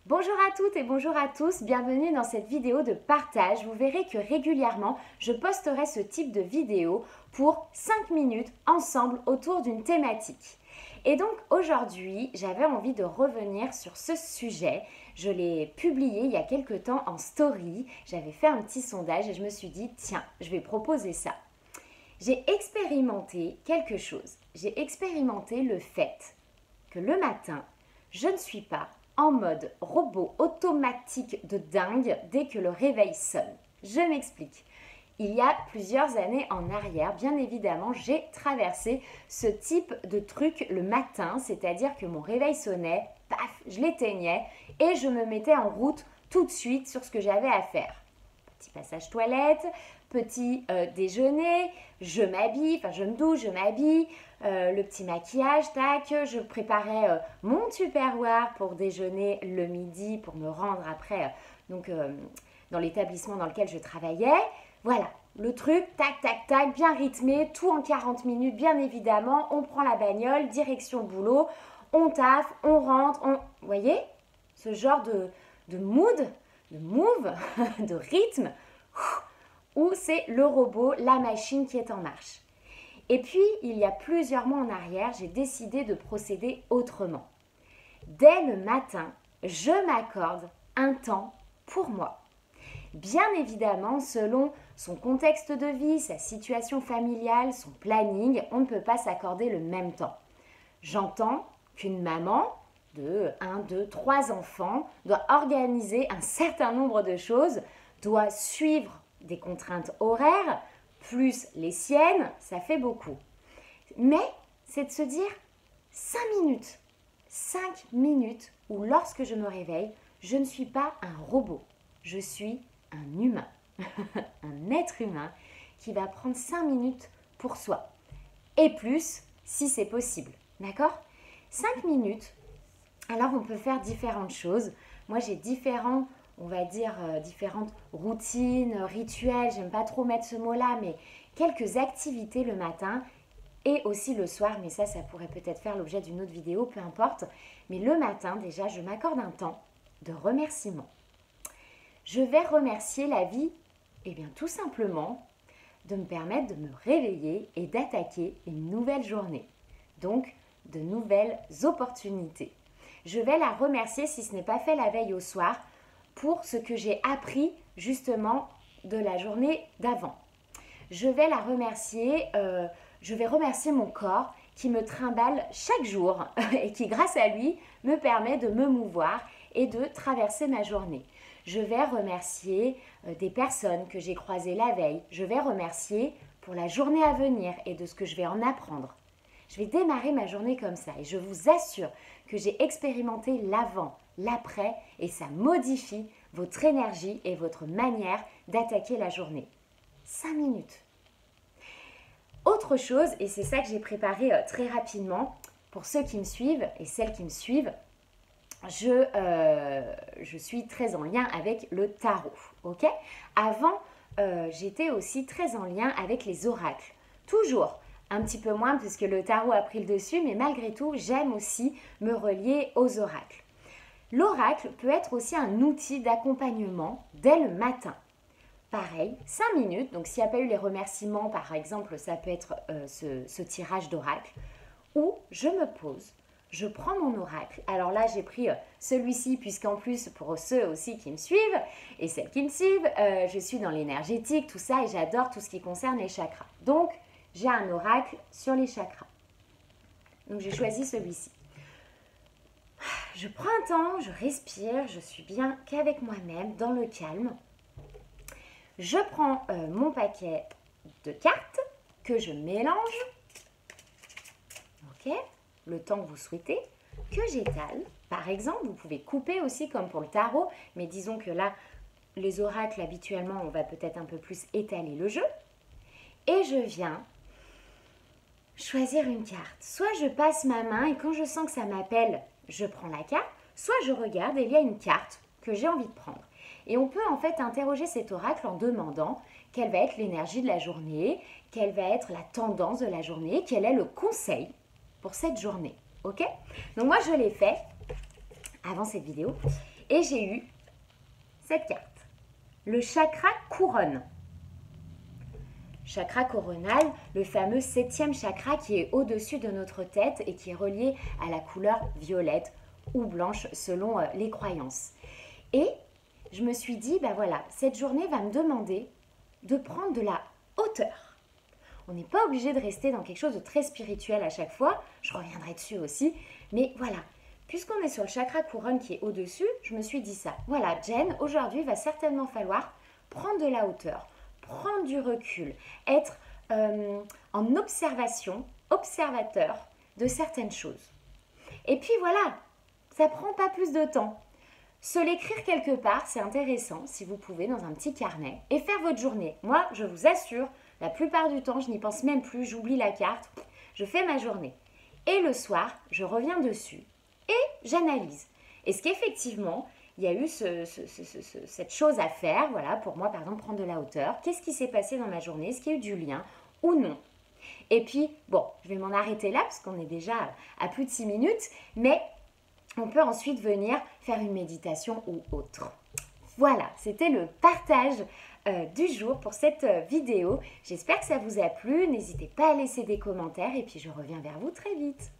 Bonjour à toutes et bonjour à tous, bienvenue dans cette vidéo de partage. Vous verrez que régulièrement, je posterai ce type de vidéo pour 5 minutes ensemble autour d'une thématique. Et donc aujourd'hui, j'avais envie de revenir sur ce sujet. Je l'ai publié il y a quelques temps en story. J'avais fait un petit sondage et je me suis dit, tiens, je vais proposer ça. J'ai expérimenté quelque chose. J'ai expérimenté le fait que le matin, je ne suis pas en mode robot automatique de dingue dès que le réveil sonne. Je m'explique. Il y a plusieurs années en arrière, bien évidemment, j'ai traversé ce type de truc le matin, c'est-à-dire que mon réveil sonnait, paf, je l'éteignais et je me mettais en route tout de suite sur ce que j'avais à faire. Petit passage toilette, petit déjeuner, je m'habille, enfin je me douche, je m'habille, le petit maquillage, tac, je préparais mon Tupperware pour déjeuner le midi, pour me rendre après dans l'établissement dans lequel je travaillais. Voilà, le truc, tac, tac, tac, bien rythmé, tout en 40 minutes, bien évidemment. On prend la bagnole, direction le boulot, on taffe, on rentre, Vous voyez, ce genre de mood, de move, de rythme, où c'est le robot, la machine qui est en marche. Et puis, il y a plusieurs mois en arrière, j'ai décidé de procéder autrement. Dès le matin, je m'accorde un temps pour moi. Bien évidemment, selon son contexte de vie, sa situation familiale, son planning, on ne peut pas s'accorder le même temps. J'entends qu'une maman de 1, 2, 3 enfants doit organiser un certain nombre de choses, doit suivre des contraintes horaires, plus les siennes, ça fait beaucoup. Mais c'est de se dire 5 minutes. 5 minutes où lorsque je me réveille, je ne suis pas un robot. Je suis un humain, un être humain qui va prendre 5 minutes pour soi. Et plus, si c'est possible. D'accord ? 5 minutes, alors on peut faire différentes choses. Moi, j'ai différentes routines, rituels, j'aime pas trop mettre ce mot-là, mais quelques activités le matin et aussi le soir, mais ça pourrait peut-être faire l'objet d'une autre vidéo, peu importe. Mais le matin, déjà, je m'accorde un temps de remerciement. Je vais remercier la vie, tout simplement, de me permettre de me réveiller et d'attaquer une nouvelle journée. Donc, de nouvelles opportunités. Je vais la remercier, si ce n'est pas fait la veille au soir, pour ce que j'ai appris justement de la journée d'avant. Je vais la remercier, je vais remercier mon corps qui me trimballe chaque jour et qui, grâce à lui, me permet de me mouvoir et de traverser ma journée. Je vais remercier des personnes que j'ai croisées la veille. Je vais remercier pour la journée à venir et de ce que je vais en apprendre. Je vais démarrer ma journée comme ça et je vous assure que j'ai expérimenté l'avant, l'après et ça modifie votre énergie et votre manière d'attaquer la journée. 5 minutes. Autre chose, et c'est ça que j'ai préparé très rapidement, pour ceux qui me suivent et celles qui me suivent, je suis très en lien avec le tarot. Ok ? Avant, j'étais aussi très en lien avec les oracles. Toujours. Un petit peu moins puisque le tarot a pris le dessus, mais malgré tout, j'aime aussi me relier aux oracles. L'oracle peut être aussi un outil d'accompagnement dès le matin. Pareil, 5 minutes, donc s'il n'y a pas eu les remerciements, par exemple, ça peut être ce tirage d'oracle, où je me pose, je prends mon oracle. Alors là, j'ai pris celui-ci, puisqu'en plus, pour ceux aussi qui me suivent, et celles qui me suivent, je suis dans l'énergétique, tout ça, et j'adore tout ce qui concerne les chakras. Donc, j'ai un oracle sur les chakras. Donc, j'ai choisi celui-ci. Je prends un temps, je respire, je suis bien qu'avec moi-même, dans le calme. Je prends mon paquet de cartes que je mélange, ok, le temps que vous souhaitez, que j'étale. Par exemple, vous pouvez couper aussi comme pour le tarot, mais disons que là, les oracles, habituellement, on va peut-être un peu plus étaler le jeu. Et je viens choisir une carte. Soit je passe ma main et quand je sens que ça m'appelle, je prends la carte, soit je regarde et il y a une carte que j'ai envie de prendre. Et on peut en fait interroger cet oracle en demandant quelle va être l'énergie de la journée, quelle va être la tendance de la journée, quel est le conseil pour cette journée. Ok ? Donc moi je l'ai fait avant cette vidéo Et j'ai eu cette carte, le chakra couronne. Chakra coronal, le fameux 7e chakra qui est au-dessus de notre tête et qui est relié à la couleur violette ou blanche selon les croyances. Et je me suis dit, ben voilà, cette journée va me demander de prendre de la hauteur. On n'est pas obligé de rester dans quelque chose de très spirituel à chaque fois, je reviendrai dessus aussi, mais voilà, puisqu'on est sur le chakra couronne qui est au-dessus, je me suis dit ça. Voilà, Jen, aujourd'hui, il va certainement falloir prendre de la hauteur, prendre du recul, être en observation, observateur de certaines choses. Et puis voilà, ça prend pas plus de temps. Se l'écrire quelque part, c'est intéressant, si vous pouvez, dans un petit carnet, et faire votre journée. Moi, je vous assure, la plupart du temps, je n'y pense même plus, j'oublie la carte, je fais ma journée. Et le soir, je reviens dessus et j'analyse. Est-ce qu'effectivement, il y a eu cette chose à faire, voilà, pour moi, par exemple, prendre de la hauteur. Qu'est-ce qui s'est passé dans ma journée? Est-ce qu'il y a eu du lien ou non? Et puis, bon, je vais m'en arrêter là, parce qu'on est déjà à plus de 6 minutes, mais on peut ensuite venir faire une méditation ou autre. Voilà, c'était le partage du jour pour cette vidéo. J'espère que ça vous a plu. N'hésitez pas à laisser des commentaires et puis je reviens vers vous très vite.